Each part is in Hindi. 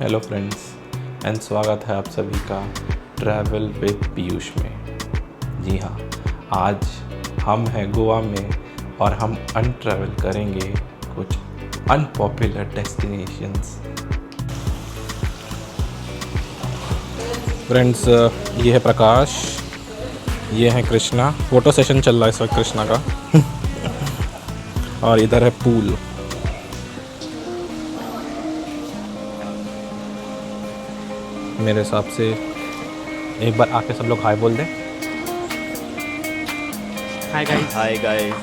हेलो फ्रेंड्स एंड स्वागत है आप सभी का ट्रैवल विद पीयूष में। जी हाँ, आज हम हैं गोवा में और हम अनट्रैवल करेंगे कुछ अनपॉपुलर डेस्टिनेशंस। फ्रेंड्स, ये है प्रकाश, ये है कृष्णा। फ़ोटो सेशन चल रहा है इस वक्त कृष्णा का और इधर है पूल। मेरे हिसाब से एक बार आके सब लोग हाय बोल दें। Hi guys. Hi guys.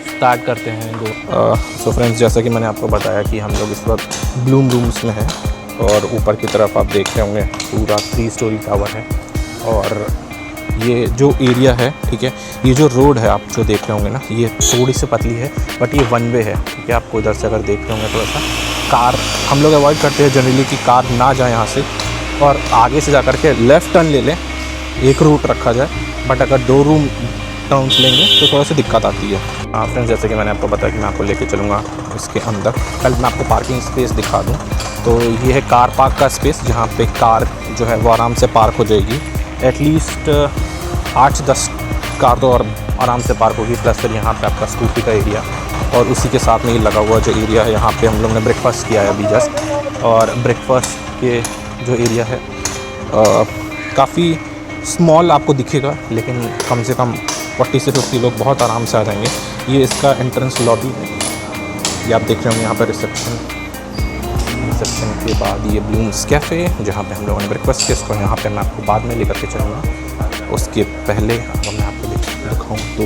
Start करते हैं सो फ्रेंड्स, जैसा कि मैंने आपको बताया कि हम लोग इस वक्त ब्लूम रूम्स में हैं और ऊपर की तरफ आप देख रहे होंगे पूरा 3 स्टोरी टावर है। और ये जो एरिया है, ठीक है, ये जो रोड है आप जो देख रहे होंगे ना, ये थोड़ी सी पतली है बट ये वन वे है, ठीक है। आपको इधर से अगर देख रहे होंगे थोड़ा सा कार हम लोग अवॉइड करते हैं जनरली कि कार ना जाए यहाँ से और आगे से जा कर के लेफ़्ट टर्न ले लें, एक रूट रखा जाए। बट अगर 2 रूम टर्न्स लेंगे तो थोड़ा सी दिक्कत आती है। हाँ फ्रेंड्स, जैसे कि मैंने आपको बताया कि मैं आपको लेके चलूँगा इसके अंदर। कल मैं आपको पार्किंग स्पेस दिखा दूँ तो ये है कार पार्क का स्पेस, जहाँ पे कार जो है वो आराम से पार्क हो जाएगी। एटलीस्ट 8 से 10 कार तो और आराम से पार्क होगी। प्लस फिर यहाँ पे आपका स्कूटी का एरिया और उसी के साथ में ये लगा हुआ जो एरिया है, यहाँ पे हम लोग ने ब्रेकफास्ट किया है अभी जस्ट। और ब्रेकफास्ट के जो एरिया है काफ़ी स्मॉल आपको दिखेगा, लेकिन कम से कम 40 से 50 लोग बहुत आराम से आ जाएंगे। ये इसका एंट्रेंस लॉबी है, ये आप देख रहे होंगे। यहाँ पर रिसेप्शन के बाद ये ब्लूम्स कैफ़े जहाँ पे हम लोगों ने ब्रेकफास्ट किया, इसको यहाँ पे मैं आपको बाद में लेकर के चलूँगा। उसके पहले अगर मैं आपको दिखाऊँ तो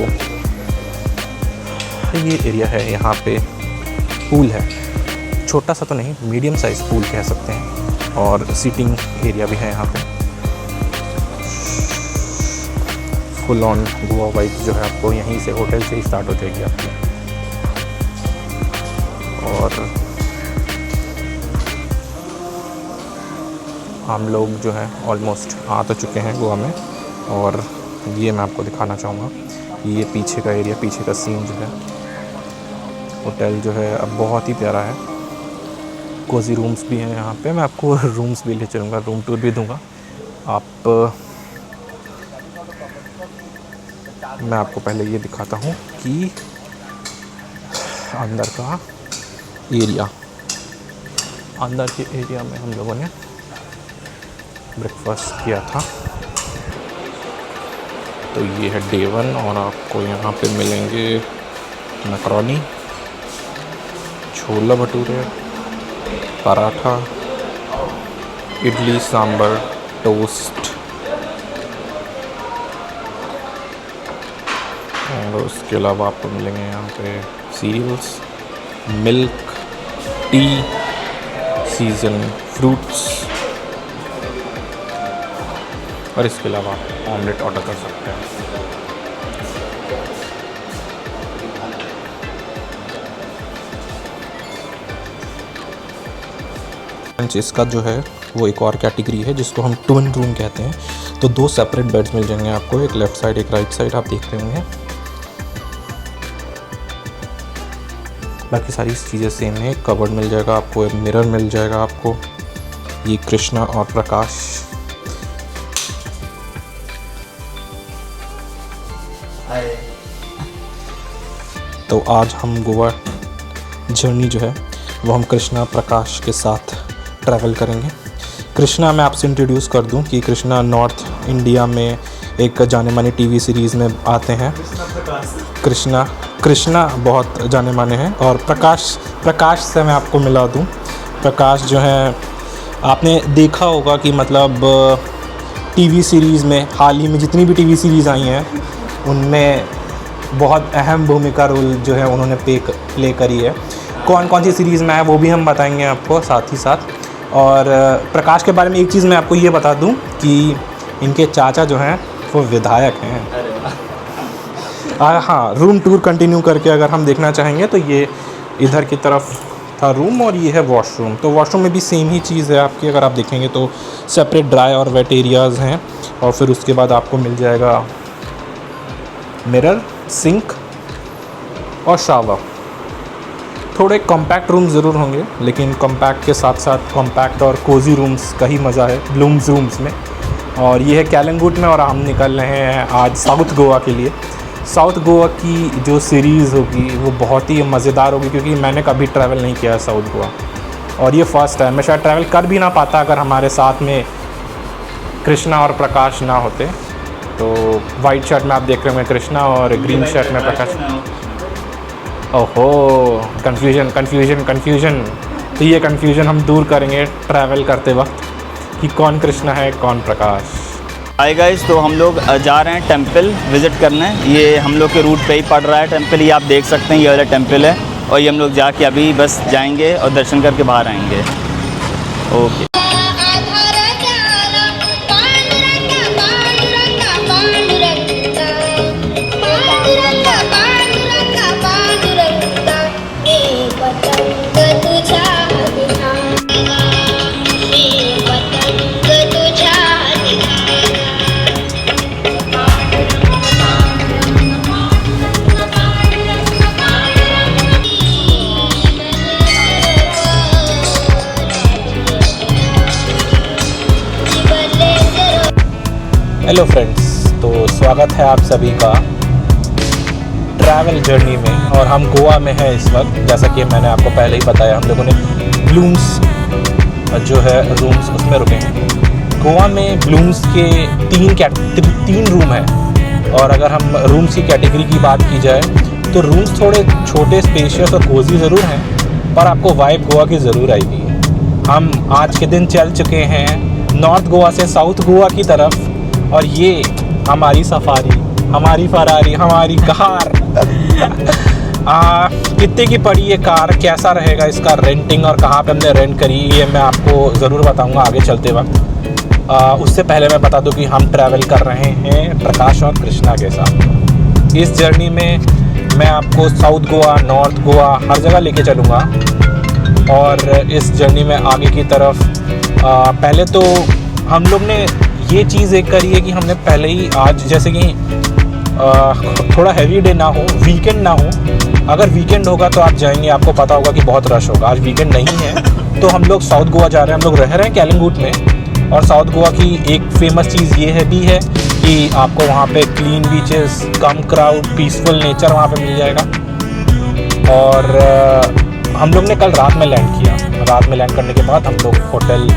ये एरिया है, यहाँ पे पूल है। छोटा सा तो नहीं, मीडियम साइज़ पूल कह सकते हैं। और सीटिंग एरिया भी है यहाँ पे। फुल ऑन गोवा वाइब जो है आपको यहीं से होटल से ही स्टार्ट हो जाएगी आपकी। और हम लोग जो है ऑलमोस्ट आ तो चुके हैं गोवा में। और ये मैं आपको दिखाना चाहूँगा, ये पीछे का एरिया, पीछे का सीन जो है, होटल जो है अब बहुत ही प्यारा है। कोजी रूम्स भी हैं यहाँ पे। मैं आपको रूम्स भी ले चलूँगा, रूम टूर भी दूँगा। मैं आपको पहले ये दिखाता हूँ कि अंदर का एरिया, अंदर के एरिया में हम लोगों ने ब्रेकफास्ट किया था। तो ये है डे 1 और आपको यहाँ पे मिलेंगे मैकरोनी, छोला भटूरे, पराठा, इडली सांभर, टोस्ट और उसके अलावा आपको मिलेंगे यहाँ पे cereals, milk, tea, season fruits और इसके अलावा आप ऑमलेट ऑर्डर कर सकते हैं। इसका जो है वो एक और कैटेगरी है जिसको हम ट्विन रूम कहते हैं। तो 2 सेपरेट बेड्स मिल जाएंगे आपको, एक लेफ़्ट साइड एक राइट साइड, आप देख रहे होंगे। बाकी सारी चीज़ें सेम है। कबर्ड मिल जाएगा आपको, एक मिरर मिल जाएगा आपको। ये कृष्णा और प्रकाश। हाय। तो आज हम गोवा जर्नी जो है वो हम कृष्णा प्रकाश के साथ ट्रैवल करेंगे। कृष्णा मैं आपसे इंट्रोड्यूस कर दूं कि कृष्णा नॉर्थ इंडिया में एक जाने माने टीवी सीरीज़ में आते हैं। कृष्णा बहुत जाने माने हैं। और प्रकाश से मैं आपको मिला दूं। प्रकाश जो है आपने देखा होगा कि मतलब टीवी सीरीज़ में हाल ही में जितनी भी टीवी सीरीज़ आई हैं उनमें बहुत अहम भूमिका रोल जो है उन्होंने प्ले करी है। कौन कौन सी सीरीज़ में है वो भी हम बताएंगे आपको साथ ही साथ। और प्रकाश के बारे में एक चीज़ मैं आपको ये बता दूं कि इनके चाचा जो हैं वो विधायक हैं। हाँ, रूम टूर कंटिन्यू करके अगर हम देखना चाहेंगे तो ये इधर की तरफ था रूम और ये है वॉशरूम। तो वॉशरूम में भी सेम ही चीज़ है आपकी। अगर आप देखेंगे तो सेपरेट ड्राई और वेट एरियाज़ हैं। और फिर उसके बाद आपको मिल जाएगा मिरर, सिंक और शावर। थोड़े कॉम्पैक्ट रूम्स ज़रूर होंगे, लेकिन कॉम्पैक्ट के साथ साथ कॉम्पैक्ट और कोज़ी रूम्स का ही मज़ा है ब्लूम्स रूम्स में। और ये है कैलंगुट में और हम निकल रहे हैं आज साउथ गोवा के लिए। साउथ गोवा की जो सीरीज़ होगी वो बहुत ही मज़ेदार होगी, क्योंकि मैंने कभी ट्रैवल नहीं किया है साउथ गोवा और ये फ़र्स्ट टाइम। मैं शायद ट्रैवल कर भी ना पाता अगर हमारे साथ में कृष्णा और प्रकाश ना होते। तो वाइट शर्ट में आप देख रहे होंगे कृष्णा और ग्रीन शर्ट में प्रकाश। ओहो, कन्फ्यूजन। तो ये कन्फ्यूजन हम दूर करेंगे ट्रैवल करते वक्त कि कौन कृष्णा है कौन प्रकाश। हाय गाइस, तो हम लोग जा रहे हैं टेंपल विज़िट करने। ये हम लोग के रूट पे ही पड़ रहा है टेंपल, ये आप देख सकते हैं, ये वाला टेंपल है। और ये हम लोग जाके अभी बस जाएंगे और दर्शन करके बाहर आएंगे। ओके। हेलो फ्रेंड्स, तो स्वागत है आप सभी का ट्रैवल जर्नी में। और हम गोवा में हैं इस वक्त। जैसा कि मैंने आपको पहले ही बताया, हम लोगों ने ब्लूम्स जो है रूम्स उसमें रुके हैं। गोवा में ब्लूम्स के तीन रूम हैं। और अगर हम रूम्स की कैटेगरी की बात की जाए तो रूम्स थोड़े छोटे, स्पेशियस और कोजी ज़रूर हैं, पर आपको वाइब गोवा की ज़रूर आएगी। हम आज के दिन चल चुके हैं नॉर्थ गोवा से साउथ गोवा की तरफ, और ये हमारी सफारी, हमारी फरारी, हमारी कार कितने की पड़ी ये कार, कैसा रहेगा इसका रेंटिंग और कहाँ पे हमने रेंट करी, ये मैं आपको ज़रूर बताऊंगा आगे चलते वक्त। उससे पहले मैं बता दूं कि हम ट्रैवल कर रहे हैं प्रकाश और कृष्णा के साथ। इस जर्नी में मैं आपको साउथ गोवा, नॉर्थ गोवा हर जगह लेके चलूँगा। और इस जर्नी में आगे की तरफ पहले तो हम लोग ने ये चीज़ एक करी है कि हमने पहले ही आज, जैसे कि थोड़ा हैवी डे ना हो, वीकेंड ना हो। अगर वीकेंड होगा तो आप जाएंगे, आपको पता होगा कि बहुत रश होगा। आज वीकेंड नहीं है तो हम लोग साउथ गोवा जा रहे हैं। हम लोग रह रहे हैं कैलंगुट में। और साउथ गोवा की एक फेमस चीज़ ये है कि आपको वहाँ पे क्लीन बीचेस, कम क्राउड, पीसफुल नेचर वहाँ पे मिल जाएगा। और हम लोग ने कल रात में लैंड किया। रात में लैंड करने के बाद हम लोग होटल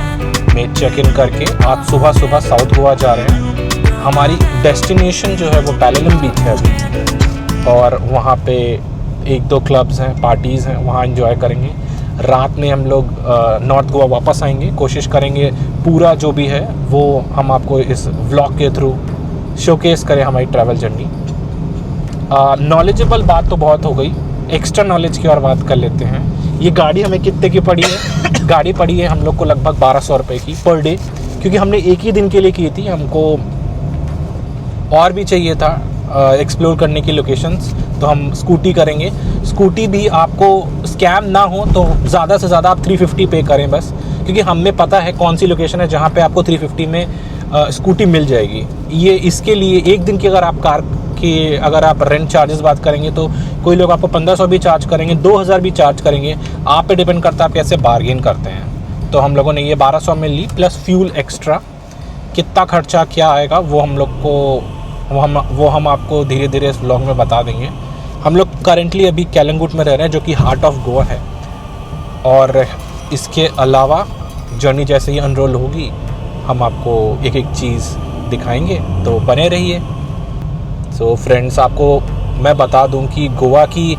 में चेक इन करके आज सुबह साउथ गोवा जा रहे हैं। हमारी डेस्टिनेशन जो है वो पैलेलम बीच है अभी, और वहाँ पे 1-2 क्लब्स हैं, पार्टीज़ हैं, वहाँ एंजॉय करेंगे। रात में हम लोग नॉर्थ गोवा वापस आएंगे। कोशिश करेंगे पूरा जो भी है वो हम आपको इस व्लॉग के थ्रू शोकेस करें हमारी ट्रैवल जर्नी। नॉलेजेबल बात तो बहुत हो गई, एक्स्ट्रा नॉलेज की और बात कर लेते हैं। ये गाड़ी हमें कितने की पड़ी है? गाड़ी पड़ी है हम लोग को लगभग 1200 रुपये की पर डे, क्योंकि हमने एक ही दिन के लिए की थी। हमको और भी चाहिए था एक्सप्लोर करने की लोकेशंस, तो हम स्कूटी करेंगे। स्कूटी भी आपको स्कैम ना हो तो ज़्यादा से ज़्यादा आप 350 पे करें बस, क्योंकि हमें पता है कौन सी लोकेशन है जहाँ पे आपको 350 में स्कूटी मिल जाएगी। ये इसके लिए एक दिन की अगर आप रेंट चार्जेस बात करेंगे तो कोई लोग आपको 1500 भी चार्ज करेंगे, 2000 भी चार्ज करेंगे। आप पे डिपेंड करता है आप कैसे बार्गेन करते हैं। तो हम लोगों ने ये 1200 में ली, प्लस फ्यूल एक्स्ट्रा। कितना खर्चा क्या आएगा वो हम आपको धीरे धीरे इस व्लॉग में बता देंगे। हम लोग करेंटली अभी कैलंगुट में रह रहे हैं, जो कि हार्ट ऑफ गोवा है। और इसके अलावा जर्नी जैसे ही अनरोल होगी हम आपको एक एक चीज़ दिखाएंगे, तो बने रहिए। सो फ्रेंड्स, आपको मैं बता दूं कि गोवा की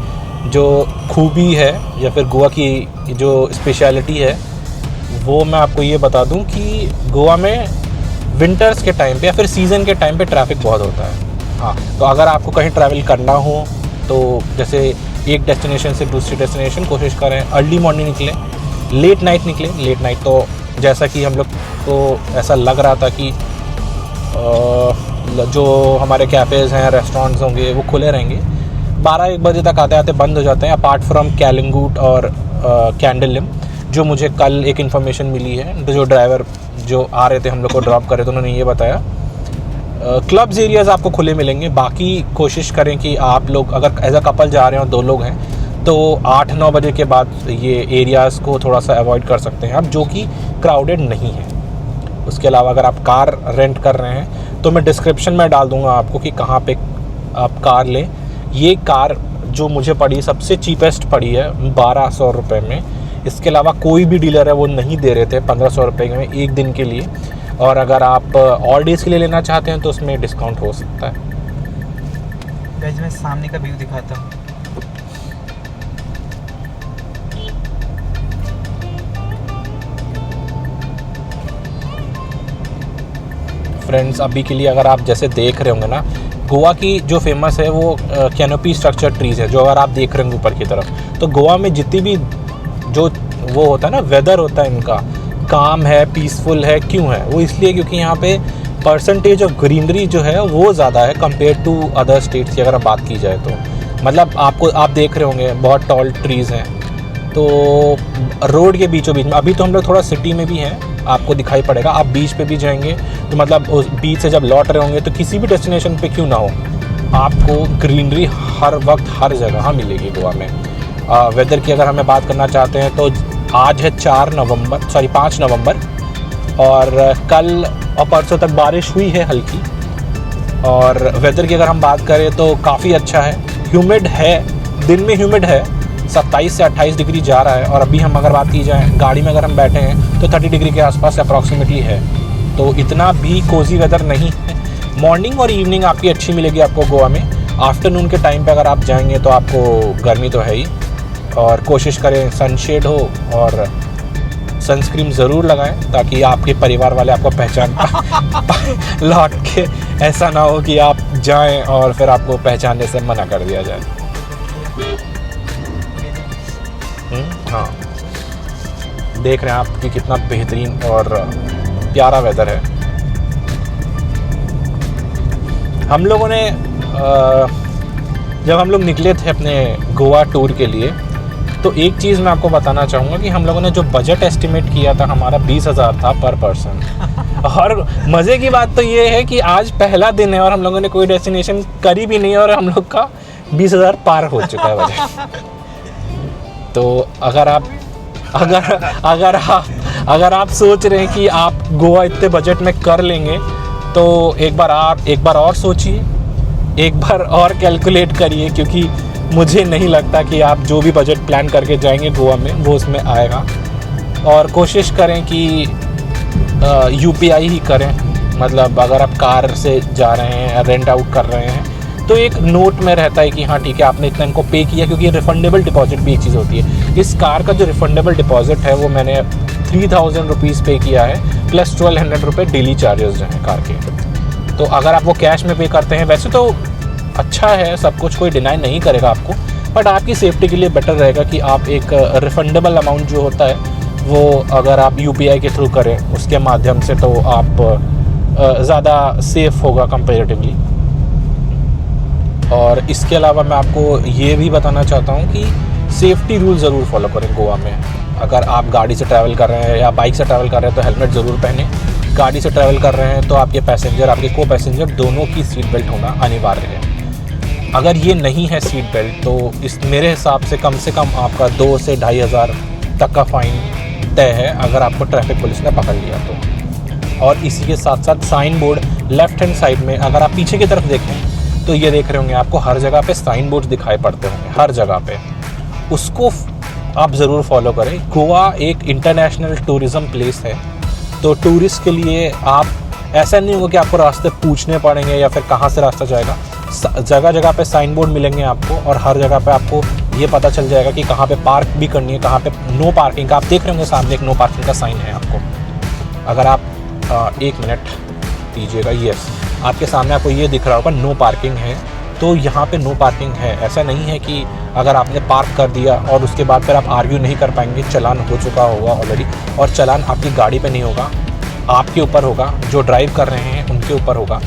जो खूबी है या फिर गोवा की जो स्पेशलिटी है वो मैं आपको ये बता दूं कि गोवा में विंटर्स के टाइम पे या फिर सीज़न के टाइम पे ट्रैफिक बहुत होता है। हाँ, तो अगर आपको कहीं ट्रैवल करना हो तो जैसे एक डेस्टिनेशन से दूसरी डेस्टिनेशन कोशिश करें अर्ली मॉर्निंग निकलें, लेट नाइट निकलें। लेट नाइट तो जैसा कि हम लोग को ऐसा लग रहा था कि जो हमारे कैफ़ेज़ हैं, रेस्टोरेंट्स होंगे वो खुले रहेंगे। 12-1 बजे तक आते आते बंद हो जाते हैं, अपार्ट फ्रॉम कैलंगुट और कैंडलिम, जो मुझे कल एक इन्फॉर्मेशन मिली है। जो ड्राइवर जो आ रहे थे हम लोग को ड्रॉप कर रहे थे, उन्होंने ये बताया क्लब्स एरियाज़ आपको खुले मिलेंगे। बाकी कोशिश करें कि आप लोग अगर एज अ कपल जा रहे हो, 2 लोग हैं, तो 8-9 बजे के बाद ये एरियाज़ को थोड़ा सा अवॉइड कर सकते हैं आप, जो कि क्राउडेड नहीं है। उसके अलावा अगर आप कार रेंट कर रहे हैं तो मैं डिस्क्रिप्शन में डाल दूंगा आपको कि कहाँ पे आप कार लें। ये कार जो मुझे पड़ी सबसे चीपेस्ट पड़ी है 1200 रुपये में। इसके अलावा कोई भी डीलर है वो नहीं दे रहे थे 1500 रुपये में एक दिन के लिए, और अगर आप ऑल डेज़ के लिए लेना चाहते हैं तो उसमें डिस्काउंट हो सकता है। गाइस मैं सामने का व्यू दिखाता हूँ। फ्रेंड्स अभी के लिए अगर आप जैसे देख रहे होंगे ना, गोवा की जो फेमस है वो कैनोपी स्ट्रक्चर ट्रीज़ है, जो अगर आप देख रहे होंगे ऊपर की तरफ, तो गोवा में जितनी भी जो वो होता है ना वेदर होता है इनका, काम है, पीसफुल है। क्यों है वो? इसलिए क्योंकि यहाँ पे परसेंटेज ऑफ ग्रीनरी जो है वो ज़्यादा है कंपेयर टू अदर स्टेट्स की अगर बात की जाए तो। मतलब आप देख रहे होंगे बहुत टॉल ट्रीज़ हैं, तो रोड के बीचों बीच में, अभी तो हम लोग थोड़ा सिटी में भी हैं, आपको दिखाई पड़ेगा। आप बीच पे भी जाएंगे तो मतलब उस बीच से जब लौट रहे होंगे तो किसी भी डेस्टिनेशन पे क्यों ना हो, आपको ग्रीनरी हर वक्त हर जगह मिलेगी गोवा में। वेदर की अगर हमें बात करना चाहते हैं तो आज है 5 नवंबर और कल और परसों तक बारिश हुई है हल्की। और वेदर की अगर हम बात करें तो काफ़ी अच्छा है, ह्यूमिड है, दिन में ह्यूमिड है, 27 से 28 डिग्री जा रहा है। और अभी हम अगर बात की जाए गाड़ी में अगर हम बैठे हैं तो 30 डिग्री के आसपास अप्रॉक्सीमेटली है, तो इतना भी कोजी वेदर नहीं है। मॉर्निंग और इवनिंग आपकी अच्छी मिलेगी आपको गोवा में। आफ्टरनून के टाइम पे अगर आप जाएंगे तो आपको गर्मी तो है ही, और कोशिश करें सनशेड हो और सनस्क्रीन ज़रूर लगाएं ताकि आपके परिवार वाले आपको पहचान लौट के ऐसा ना हो कि आप जाएं और फिर आपको पहचानने से मना कर दिया जाए। हाँ, देख रहे हैं आप कि कितना बेहतरीन और प्यारा वेदर है। हम लोगों ने जब हम लोग निकले थे अपने गोवा टूर के लिए, तो एक चीज़ मैं आपको बताना चाहूँगा कि हम लोगों ने जो बजट एस्टिमेट किया था हमारा 20,000 था पर पर्सन। और मज़े की बात तो ये है कि आज पहला दिन है और हम लोगों ने कोई डेस्टिनेशन करी भी नहीं और हम लोग का 20,000 पार हो चुका है बजट। तो अगर आप सोच रहे हैं कि आप गोवा इतने बजट में कर लेंगे, तो एक बार और सोचिए, एक बार और कैलकुलेट करिए, क्योंकि मुझे नहीं लगता कि आप जो भी बजट प्लान करके जाएंगे गोवा में वो उसमें आएगा। और कोशिश करें कि यूपीआई ही करें, मतलब अगर आप कार से जा रहे हैं, रेंट आउट कर रहे हैं, तो एक नोट में रहता है कि हाँ ठीक है आपने इतना इनको पे किया, क्योंकि रिफंडेबल डिपॉजिट भी एक चीज़ होती है। इस कार का जो रिफंडेबल डिपॉजिट है वो मैंने 3000 रुपीज़ पे किया है, प्लस 1200 रुपये डेली चार्जेस जो हैं कार के। तो अगर आप वो कैश में पे करते हैं, वैसे तो अच्छा है, सब कुछ कोई डिनाई नहीं करेगा आपको, बट आपकी सेफ्टी के लिए बेटर रहेगा कि आप एक रिफंडेबल अमाउंट जो होता है वो अगर आप यूपीआई के थ्रू करें उसके माध्यम से, तो आप ज़्यादा सेफ़ होगा कंपेरेटिवली। और इसके अलावा मैं आपको ये भी बताना चाहता हूँ कि सेफ्टी रूल ज़रूर फॉलो करें गोवा में। अगर आप गाड़ी से ट्रैवल कर रहे हैं या बाइक से ट्रैवल कर रहे हैं तो हेलमेट ज़रूर पहनें। गाड़ी से ट्रैवल कर रहे हैं तो आपके पैसेंजर, आपके को पैसेंजर दोनों की सीट बेल्ट होना अनिवार्य है। अगर ये नहीं है सीट बेल्ट तो इस मेरे हिसाब से कम आपका 2 से 2,500 तक का फ़ाइन तय है अगर आपको ट्रैफिक पुलिस ने पकड़ लिया तो। और इसी के साथ साथ sign board left hand side में, अगर आप पीछे की तरफ देखें तो ये देख रहे होंगे आपको हर जगह पे साइन बोर्ड दिखाई पड़ते होंगे, हर जगह पे, उसको आप ज़रूर फॉलो करें। गोवा एक इंटरनेशनल टूरिज़म प्लेस है, तो टूरिस्ट के लिए आप ऐसा नहीं होगा कि आपको रास्ते पूछने पड़ेंगे या फिर कहाँ से रास्ता जाएगा। जगह जगह पे साइन बोर्ड मिलेंगे आपको, और हर जगह पे आपको ये पता चल जाएगा कि कहाँ पे पार्क भी करनी है, कहाँ पे नो पार्किंग का। आप देख रहे होंगे सामने एक नो पार्किंग का साइन है आपको। अगर आप 1 मिनट दीजिएगा, यस, आपके सामने आपको ये दिख रहा होगा नो पार्किंग है, तो यहाँ पे नो पार्किंग है। ऐसा नहीं है कि अगर आपने पार्क कर दिया और उसके बाद फिर आप आर्ग्यू नहीं कर पाएंगे, चालान हो चुका होगा ऑलरेडी, और चालान आपकी गाड़ी पे नहीं होगा, आपके ऊपर होगा, जो ड्राइव कर रहे हैं उनके ऊपर होगा।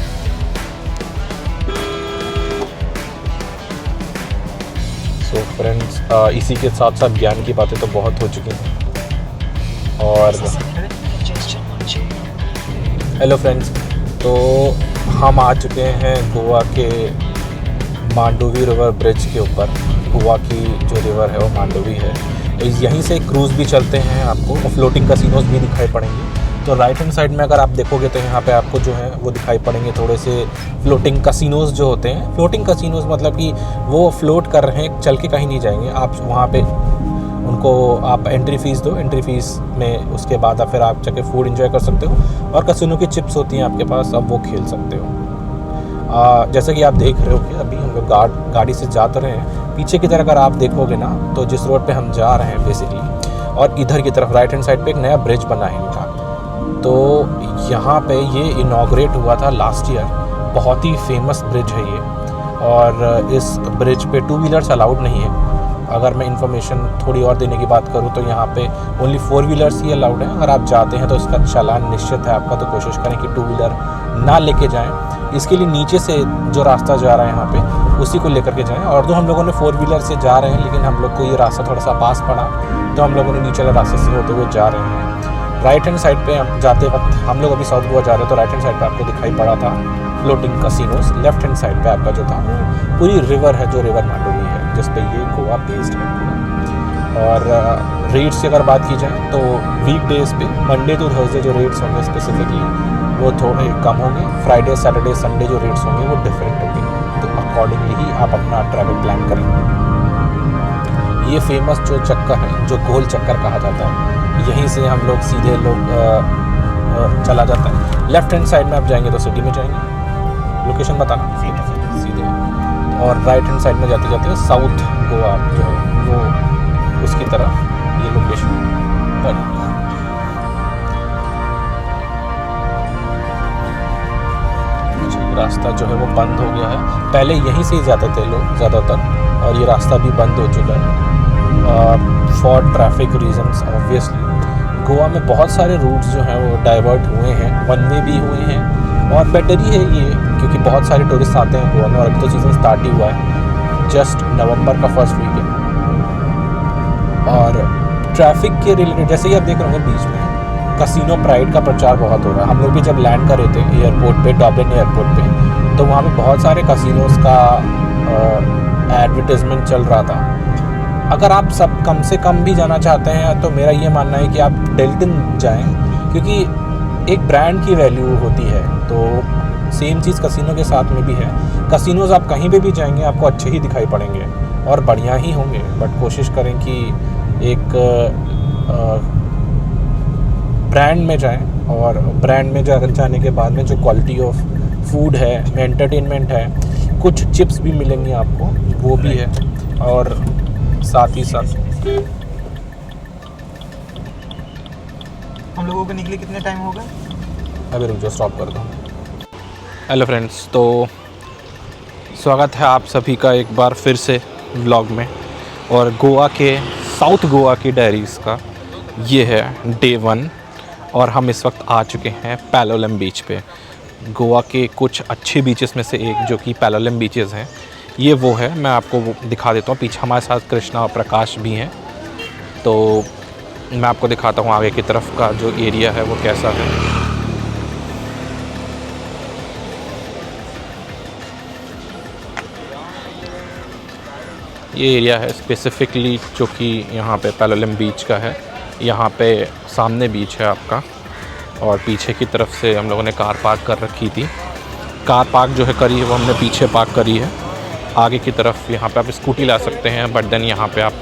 सो फ्रेंड्स, इसी के साथ साथ ज्ञान की बातें तो बहुत हो चुकी हैं। और हेलो फ्रेंड्स, तो हम आ चुके हैं गोवा के मांडोवी रिवर ब्रिज के ऊपर। गोवा की जो रिवर है वो मांडोवी है। यहीं से क्रूज़ भी चलते हैं आपको, और फ्लोटिंग कैसीनोज भी दिखाई पड़ेंगे। तो राइट हैंड साइड में अगर आप देखोगे तो यहाँ पे आपको जो है वो दिखाई पड़ेंगे थोड़े से फ्लोटिंग कैसीनोज जो होते हैं। फ्लोटिंग कैसीनोज मतलब कि वो फ्लोट कर रहे हैं, चल के कहीं नहीं जाएंगे। आप वहाँ पे उनको आप एंट्री फ़ीस दो, एंट्री फ़ीस में उसके बाद आप फिर आप जाके फूड एंजॉय कर सकते हो, और कैसीनो की चिप्स होती हैं आपके पास, अब वो खेल सकते हो। जैसे कि आप देख रहे हो कि अभी हम लोग गाड़ी से जा तो रहे हैं, पीछे की तरफ अगर आप देखोगे ना तो जिस रोड पे हम जा रहे हैं बेसिकली, और इधर की तरफ राइट हैंड साइड पे एक नया ब्रिज बना है इनका। तो यहाँ पे ये इनॉग्रेट हुआ था लास्ट ईयर, बहुत ही फेमस ब्रिज है ये, और इस ब्रिज पे 2 व्हीलर्स अलाउड नहीं है। अगर मैं इन्फॉर्मेशन थोड़ी और देने की बात करूँ तो यहाँ पे ओनली 4 व्हीलर्स ही अलाउड हैं। अगर आप जाते हैं तो इसका चालान निश्चित है आपका, तो कोशिश करें कि 2 व्हीलर ना लेके जाएं। इसके लिए नीचे से जो रास्ता जा रहा है यहाँ पे उसी को लेकर के जाएं। और तो हम लोगों ने 4 व्हीलर से जा रहे हैं, लेकिन हम लोग को ये रास्ता थोड़ा सा पास पड़ा, तो हम लोगों ने नीचे वाले रास्ते से होते हुए जा रहे हैं। राइट हैंड साइड पे जाते वक्त हम लोग अभी साउथ गोवा जा रहे हैं, तो राइट हैंड साइड पे आपको दिखाई पड़ा था floating casinos. Left hand side पे आपका जो था पूरी रिवर है, जो रिवर मांडोवी है, जिस पे ये गोवा बेस्ड है। और रेट्स की अगर बात की जाए तो वीक डेज़ पे मंडे टू थर्सडे जो रेट्स होंगे स्पेसिफिकली वो थोड़े कम होंगे। फ्राइडे सैटरडे संडे जो रेट्स होंगे वो डिफरेंट होंगे, तो अकॉर्डिंगली ही आप अपना ट्रैवल प्लान करेंगे। ये फेमस जो चक्कर है, जो गोल चक्कर कहा जाता है, यहीं से हम लोग सीधे चला जाता है। लेफ्ट हैंड साइड में आप जाएंगे तो सिटी में जाएंगे, लोकेशन बताना सीधे। और राइट हैंड साइड में जाते जाते साउथ गोवा जो है वो उसकी तरफ ये लोकेशन पड़ेगी। रास्ता जो है वो बंद हो गया है, पहले यहीं से ही जाते थे लोग ज़्यादातर, और ये रास्ता भी बंद हो चुका है for traffic reasons. Obviously Goa में बहुत सारे रूट्स जो हैं वो डाइवर्ट हुए हैं, वन वे भी हुए हैं, और बेटर ही है ये, क्योंकि बहुत सारे टूरिस्ट आते हैं गोवा में। और अभी तो सीज़न स्टार्ट ही हुआ है, जस्ट नवंबर का फर्स्ट वीक है। और ट्रैफिक के रिलेटेड जैसे ही आप देख रहे होंगे बीच में कैसीनो प्राइड का प्रचार बहुत हो रहा है। हम लोग भी जब लैंड कर रहे थे एयरपोर्ट पे, डब्लिन एयरपोर्ट पे, तो वहाँ पे बहुत सारे कैसीनोज का एडवर्टाइजमेंट चल रहा था। अगर आप सब कम से कम भी जाना चाहते हैं तो मेरा ये मानना है कि आप डेल्टन जाएं, क्योंकि एक ब्रांड की वैल्यू होती है। तो सेम चीज़ कैसीनो के साथ में भी है। कैसीनोज आप कहीं पे भी जाएंगे आपको अच्छे ही दिखाई पड़ेंगे और बढ़िया ही होंगे, बट कोशिश करें कि एक ब्रांड में जाएं, और ब्रांड में जाने के बाद में जो क्वालिटी ऑफ फूड है, एंटरटेनमेंट है, कुछ चिप्स भी मिलेंगे आपको, वो भी है। और साथ ही साथ हम लोगों को निकले कितने टाइम होगा? अभी रुक जाओ, स्टॉप कर दो। हेलो फ्रेंड्स, तो स्वागत है आप सभी का एक बार फिर से व्लॉग में। और गोवा के साउथ गोवा की डायरीज़ का ये है डे 1, और हम इस वक्त आ चुके हैं पैलोलम बीच पे। गोवा के कुछ अच्छे बीचेस में से एक जो कि पैलोलम बीचेस हैं, ये वो है। मैं आपको वो दिखा देता हूँ। पीछे हमारे साथ कृष्णा और प्रकाश भी हैं, तो मैं आपको दिखाता हूँ आगे की तरफ का जो एरिया है वो कैसा है। ये एरिया है स्पेसिफ़िकली जो कि यहाँ पे पैलोलम बीच का है। यहाँ पे सामने बीच है आपका, और पीछे की तरफ से हम लोगों ने कार पार्क कर रखी थी। कार पार्क जो है करी है वो हमने पीछे पार्क करी है। आगे की तरफ यहाँ पे आप स्कूटी ला सकते हैं, बट देन यहाँ पे आप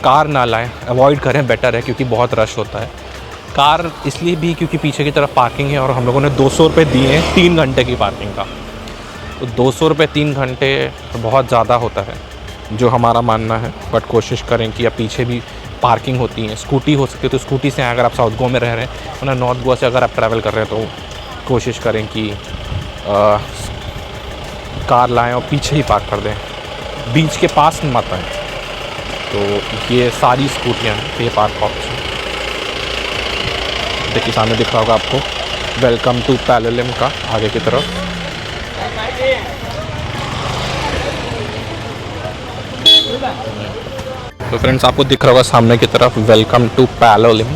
कार ना लाएं, अवॉइड करें, बेटर है, क्योंकि बहुत रश होता है। कार इसलिए भी क्योंकि पीछे की तरफ पार्किंग है, और हम लोगों ने 200 रुपये दिए हैं 3 घंटे की पार्किंग का। तो 200 रुपये 3 घंटे बहुत ज़्यादा होता है, जो हमारा मानना है। बट कोशिश करें कि आप पीछे भी पार्किंग होती है, स्कूटी हो सकती है तो स्कूटी से अगर आप साउथ गोवा में रह रहे हैं, वरना नॉर्थ गोवा से अगर आप ट्रैवल कर रहे हैं तो कोशिश करें कि कार लाएं और पीछे ही पार्क कर दें, बीच के पास मत आएँ। तो ये सारी स्कूटियाँ हैं, ये पार्क ऑप्शन देखिए सामने दिख रहा होगा आपको, वेलकम टू पैलोलम का आगे की तरफ। तो फ्रेंड्स आपको दिख रहा होगा सामने की तरफ वेलकम टू पैलोलम।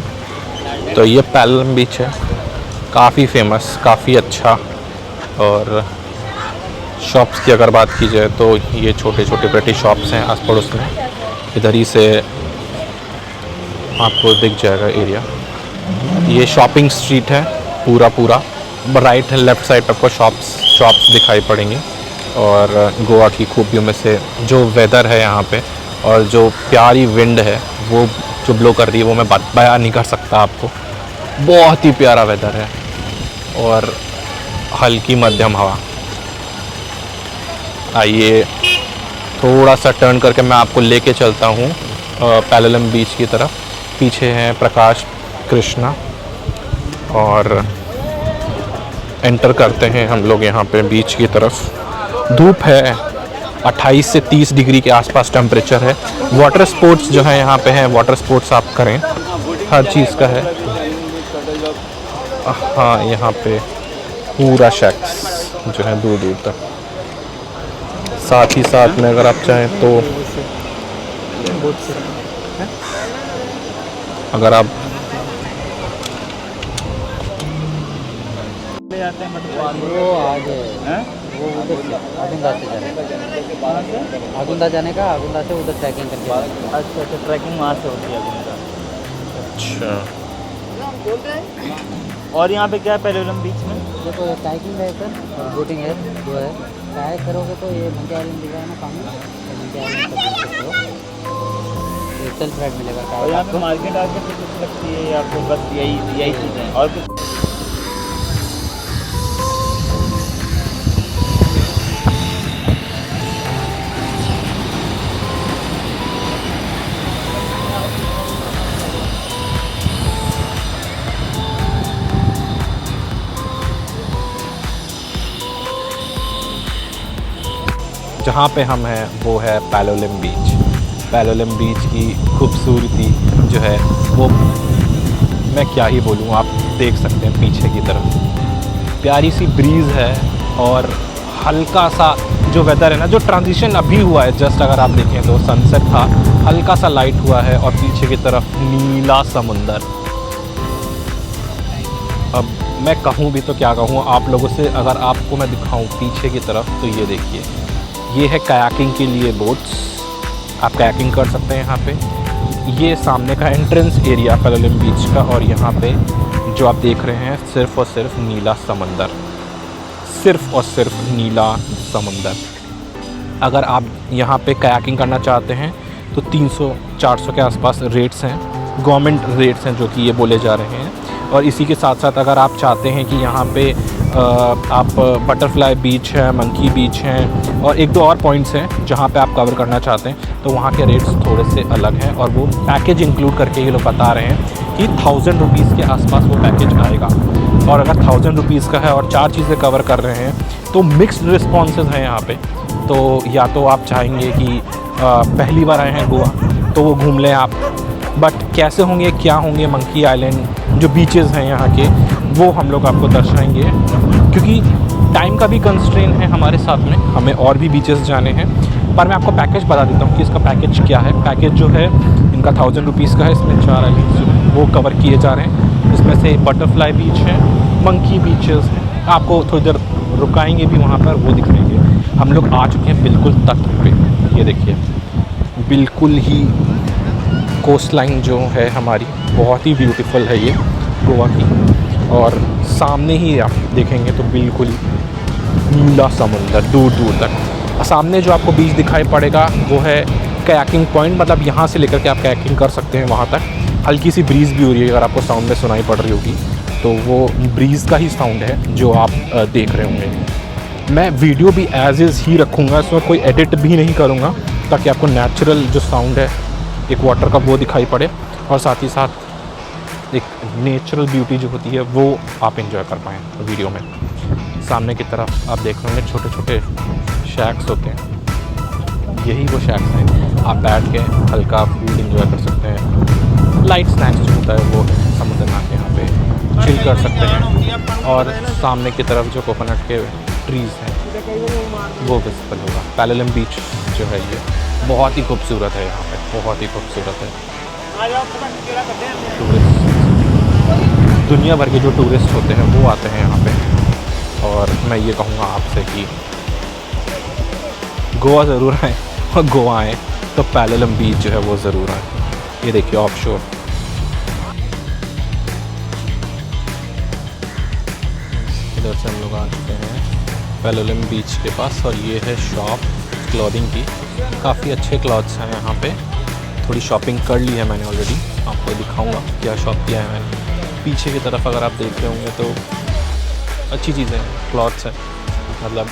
तो ये पैलोलम बीच है, काफ़ी फेमस, काफ़ी अच्छा और शॉप्स की अगर बात की जाए तो ये छोटे छोटे ब्रिटिश शॉप्स हैं आस पड़ोस में। इधर ही से आपको दिख जाएगा एरिया। ये शॉपिंग स्ट्रीट है पूरा। राइट एंड लेफ़्ट साइड आपको शॉप्स दिखाई पड़ेंगी। और गोवा की खूबियों में से जो वेदर है यहाँ पे और जो प्यारी विंड है वो जो ब्लो कर रही है वो मैं बयान नहीं कर सकता आपको। बहुत ही प्यारा वेदर है और हल्की मध्यम हवा। आइए थोड़ा सा टर्न करके मैं आपको लेके चलता हूँ पैलोलम बीच की तरफ। पीछे हैं प्रकाश कृष्णा और एंटर करते हैं हम लोग यहाँ पे बीच की तरफ। धूप है, 28 से 30 डिग्री के आसपास टेम्परेचर है। वाटर स्पोर्ट्स जो है यहाँ पे हैं, वाटर स्पोर्ट्स आप करें, हर चीज़ का है। हाँ, यहाँ पे पूरा शैक्स जो है दूर दूर तक। साथ ही साथ में अगर आप चाहें तो अगर आप वो आगे वो उधर से आगुंदा से जाने का आगुंदा से उधर ट्रैकिंग करके। अच्छा, ट्रैकिंग वहाँ से होती है अभी। अच्छा, और यहाँ पे क्या है पैलोलम बीच में? देखो कायाकिंग है सर, बोटिंग है, जो है कायाक करोगे तो ये मंकी आइलैंड दिख रहा है ना सामने, मंकी आइलैंड का देख सकते हो। ये सेल्फ राइड मिलेगा और कायाक यहाँ पे आपको। मार्केट आके कुछ लगती है या फिर बस यही चीज़ें हैं और कुछ? जहाँ पे हम हैं वो है पैलोलम बीच। पैलोलम बीच की खूबसूरती जो है वो मैं क्या ही बोलूँ, आप देख सकते हैं पीछे की तरफ। प्यारी सी ब्रीज़ है और हल्का सा जो वेदर है ना, जो ट्रांजिशन अभी हुआ है जस्ट अगर आप देखें तो सनसेट था, हल्का सा लाइट हुआ है और पीछे की तरफ नीला समुंदर। अब मैं कहूँ भी तो क्या कहूँ आप लोगों से, अगर आपको मैं दिखाऊँ पीछे की तरफ तो ये देखिए, ये है कायाकिंग के लिए बोट्स, आप कायाकिंग कर सकते हैं यहाँ पे। ये सामने का एंट्रेंस एरिया पैलोलम बीच का और यहाँ पे जो आप देख रहे हैं सिर्फ़ और सिर्फ नीला समंदर, सिर्फ़ और सिर्फ नीला समंदर। अगर आप यहाँ पे कायाकिंग करना चाहते हैं तो 300-400 के आसपास रेट्स हैं, गवर्नमेंट रेट्स हैं जो कि ये बोले जा रहे हैं। और इसी के साथ साथ अगर आप चाहते हैं कि यहाँ पे आप बटरफ्लाई बीच है, मंकी बीच हैं और एक दो और पॉइंट्स हैं जहाँ पे आप कवर करना चाहते हैं, तो वहाँ के रेट्स थोड़े से अलग हैं और वो पैकेज इंक्लूड करके ये लोग बता रहे हैं कि 1000 रुपीज़ के आसपास वो पैकेज आएगा। और अगर 1000 रुपीज़ का है और 4 चीज़ें कवर कर रहे हैं तो मिक्स्ड रिस्पॉन्सेज हैं यहाँ पे। तो या तो आप चाहेंगे कि पहली बार आए हैं गोवा तो वो घूम लें आप, बट कैसे होंगे क्या होंगे मंकी आइलैंड जो बीचेस हैं यहाँ के वो हम लोग आपको दर्शाएंगे, क्योंकि टाइम का भी कंस्ट्रेन है हमारे साथ में, हमें और भी बीचेस जाने हैं। पर मैं आपको पैकेज बता देता हूँ कि इसका पैकेज क्या है। पैकेज जो है इनका 1000 रुपीज़ का है। इसमें 4 आइलैंड्स जो हैं वो कवर किए जा रहे हैं। इसमें से बटरफ्लाई बीच है, मंकी बीचेस हैं, आपको थोड़ी देर रुकाएंगे भी वहाँ पर, वो दिखाएंगे। हम लोग आ चुके हैं बिल्कुल तट पे, ये देखिए बिल्कुल ही कोस्ट लाइन जो है हमारी बहुत ही ब्यूटीफुल है ये गोवा की। और सामने ही आप देखेंगे तो बिल्कुल नीला समुंदर दूर दूर तक। और सामने जो आपको बीच दिखाई पड़ेगा वो है कायाकिंग पॉइंट, मतलब यहाँ से लेकर के आप कायाकिंग कर सकते हैं वहाँ तक। हल्की सी ब्रीज़ भी हो रही है, अगर आपको साउंड में सुनाई पड़ रही होगी तो वो ब्रीज़ का ही साउंड है जो आप देख रहे होंगे। मैं वीडियो भी एज इज़ ही रखूँगा, इसमें कोई एडिट भी नहीं करूँगा, ताकि आपको नेचुरल जो साउंड है एक वाटर का वो दिखाई पड़े और साथ ही साथ एक नेचुरल ब्यूटी जो होती है वो आप एंजॉय कर पाएँ वीडियो में। सामने की तरफ आप देख रहे हैं छोटे छोटे शैक्स होते हैं, यही वो शैक्स हैं। आप बैठ के हल्का फूड एंजॉय कर सकते हैं, लाइट स्नैक्स जो होता है वो समुद्र नाक यहाँ पे चिल कर सकते हैं। और सामने की तरफ जो कोकोनट के ट्रीज़ हैं वो विजिबल होगा। पैलोलम बीच जो है ये बहुत ही खूबसूरत है, यहाँ पे बहुत ही खूबसूरत है। टूरिस्ट दुनिया भर के जो टूरिस्ट होते हैं वो आते हैं यहाँ पे। और मैं ये कहूँगा आपसे कि गोवा ज़रूर आएँ और गोवा आएँ तो पैलोलम बीच जो है वो ज़रूर आएँ। ये देखिए ऑफ शोर। इधर से हम लोग आ चुके हैं पैलोलम बीच के पास और ये है शॉप क्लॉथिंग की। काफ़ी अच्छे क्लॉथ्स हैं यहाँ पे। थोड़ी शॉपिंग कर ली है मैंने ऑलरेडी, आपको दिखाऊंगा क्या शॉप किया है मैंने। पीछे की तरफ अगर आप देख रहे होंगे तो अच्छी चीज़ें हैं, क्लॉथ्स हैं, मतलब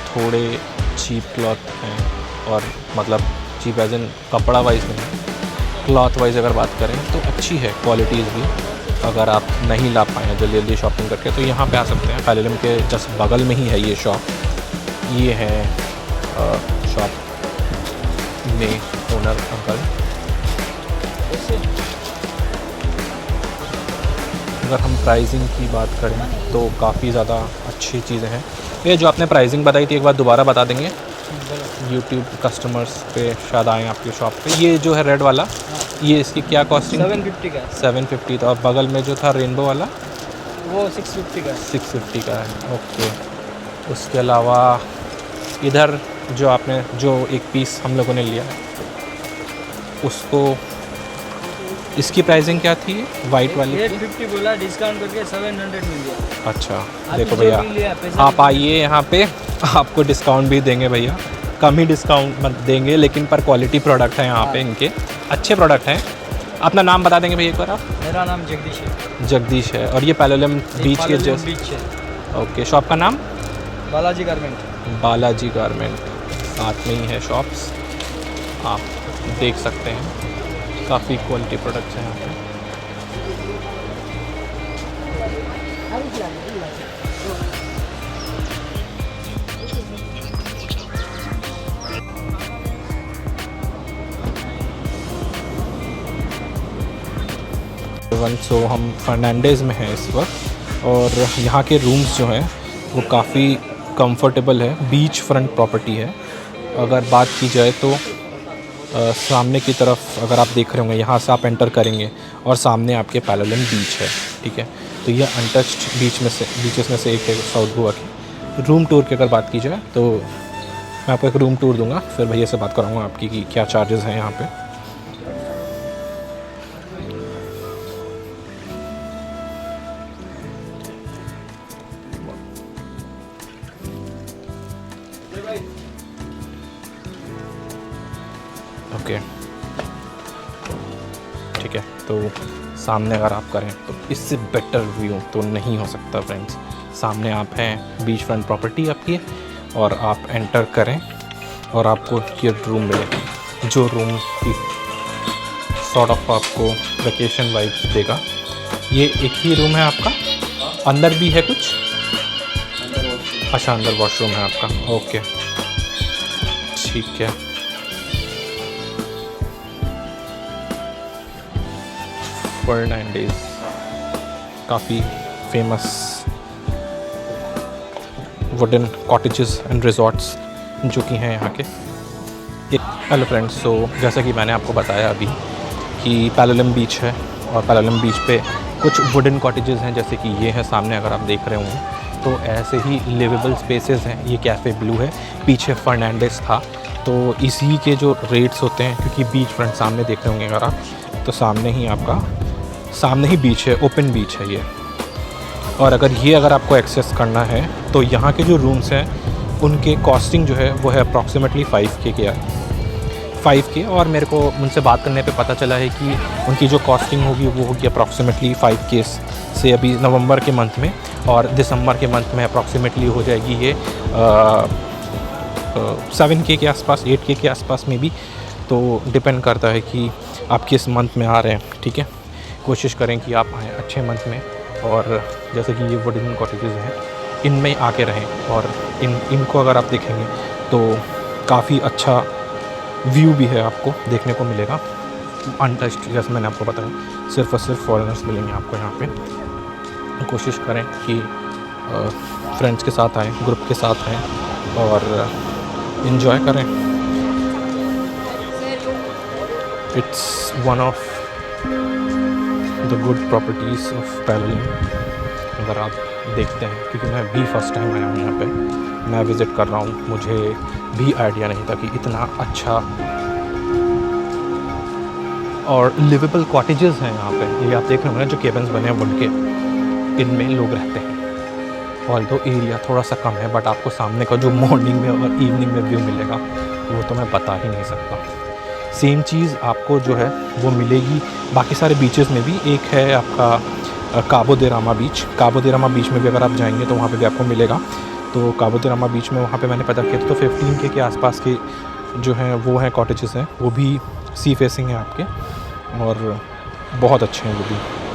थोड़े चीप क्लॉथ हैं और मतलब चीप एज इन कपड़ा वाइज नहीं, क्लॉथ वाइज अगर बात करें तो अच्छी है क्वालिटीज़ भी। अगर आप नहीं ला पाएँ जल्दी जल्दी शॉपिंग करके तो यहाँ पे आ सकते हैं। पैलोलम के जस्ट बगल में ही है ये शॉप। ये है शॉप में ओनर अंकल। अगर हम प्राइसिंग की बात करें तो काफ़ी ज़्यादा अच्छी चीज़ें हैं। ये जो आपने प्राइसिंग बताई थी एक बार दोबारा बता देंगे, यूट्यूब कस्टमर्स पे शायद आएँ आपकी शॉप पे। ये जो है रेड वाला, ये इसकी क्या कॉस्टिंग? 750 का। 750 था। और बगल में जो था रेनबो वाला वो 650 का। 650 का है। ओके। उसके अलावा इधर जो आपने जो एक पीस हम लोगों ने लिया है उसको, इसकी प्राइसिंग क्या थी वाइट वाली? 850 बोला, डिस्काउंट करके 700 मिल गया। अच्छा देखो भैया, आप आइए यहाँ पे, आपको डिस्काउंट भी देंगे भैया, कम ही डिस्काउंट मत देंगे, लेकिन पर क्वालिटी प्रोडक्ट है यहाँ पे, इनके अच्छे प्रोडक्ट हैं। अपना नाम बता देंगे भैया एक बार आप? मेरा नाम जगदीश है। जगदीश है। और ये पैलोलम बीच के जस्ट बीच है। ओके। शॉप का नाम? बालाजी गारमेंट। बालाजी गारमेंट, साथ में ही है शॉप्स, आप देख सकते हैं। काफ़ी क्वालिटी प्रोडक्ट्स हैं यहाँ पे। सो हम फर्नांडिस में हैं इस वक्त और यहाँ के रूम्स जो हैं वो काफ़ी कंफर्टेबल है। बीच फ्रंट प्रॉपर्टी है। अगर बात की जाए तो सामने की तरफ अगर आप देख रहे होंगे, यहाँ से आप एंटर करेंगे और सामने आपके पैलोलम बीच है, ठीक है। तो ये अनटच्ड बीचेस में से एक है साउथ गोवा की। रूम टूर की अगर बात की जाए तो मैं आपको एक रूम टूर दूंगा, फिर भैया से बात कराऊंगा आपकी कि क्या चार्जेस हैं यहाँ पे। ओके ठीक है, तो सामने अगर आप करें तो इससे बेटर व्यू तो नहीं हो सकता फ्रेंड्स। सामने आप हैं, बीच फ्रंट प्रॉपर्टी आपकी, और आप एंटर करें और आपको ये रूम मिलेगा, जो रूम की सॉर्ट ऑफ आपको वेकेशन वाइब्स देगा। ये एक ही रूम है आपका? अंदर भी है कुछ? अच्छा, अंदर वॉशरूम है आपका। ओके ठीक है। फर्नांडिस काफ़ी famous wooden cottages and resorts जो कि हैं यहाँ के। हेलो फ्रेंड्स, सो जैसा कि मैंने आपको बताया अभी कि पैलोलम बीच है और पैलोलम बीच पे कुछ वुडन कॉटेजेस हैं, जैसे कि ये है सामने अगर आप देख रहे होंगे। तो ऐसे ही लिवेबल स्पेसेस हैं। ये कैफ़े ब्लू है, पीछे फर्नांडिस था। तो इसी के जो रेट्स होते हैं, क्योंकि बीच फ्रंट सामने देख रहे होंगे अगर आप, तो सामने ही आपका सामने ही बीच है, ओपन बीच है ये। और अगर आपको एक्सेस करना है तो यहाँ के जो रूम्स हैं उनके कॉस्टिंग जो है वो है अप्रॉक्सीमेटली 5K के है, 5K। और मेरे को उनसे बात करने पे पता चला है कि उनकी जो कॉस्टिंग होगी वो होगी अप्रॉक्सीमेटली 5K से अभी नवंबर के मंथ में, और दिसंबर के मंथ में अप्रॉक्सीमेटली हो जाएगी ये 7K के आसपास, 8K के आसपास में भी। तो डिपेंड करता है कि आप किस मंथ में आ रहे हैं, ठीक है। कोशिश करें कि आप आएँ अच्छे मंथ में, और जैसे कि ये वुडन कॉटेजेस हैं इनमें आके रहें, और इनको अगर आप देखेंगे तो काफ़ी अच्छा व्यू भी है, आपको देखने को मिलेगा। अनटच्ड, जैसे मैंने आपको बताया, सिर्फ और सिर्फ फॉरेनर्स मिलेंगे आपको यहाँ पे। कोशिश करें कि फ्रेंड्स के साथ आएँ, ग्रुप के साथ आएँ और इन्जॉय करें। It's one of the good properties of Palolem. अगर आप देखते हैं, क्योंकि मैं भी फर्स्ट टाइम आया हूँ यहाँ पे, मैं विज़िट कर रहा हूँ, मुझे भी आइडिया नहीं था कि इतना अच्छा और लिवेबल कॉटेजेस हैं यहाँ पे। ये आप देख रहे हो ना जो केबिन्स बने हैं वुड के, इनमें लोग रहते हैं। ऑल्दो एरिया थोड़ा सा कम है, बट आपको सामने का जो मॉर्निंग में और इवनिंग में व्यू मिलेगा वो तो मैं बता ही नहीं सकता। सेम चीज़ आपको जो है वो मिलेगी बाकी सारे बीचेस में भी। एक है आपका काबो दे रामा बीच। काबो दे रामा बीच में भी अगर आप जाएंगे तो वहाँ पे भी आपको मिलेगा। तो काबो दे रामा बीच में वहाँ पे मैंने पता किया था तो 15K के आसपास के जो हैं वो हैं कॉटेजेस हैं, वो भी सी फेसिंग है आपके और बहुत अच्छे हैं वो भी।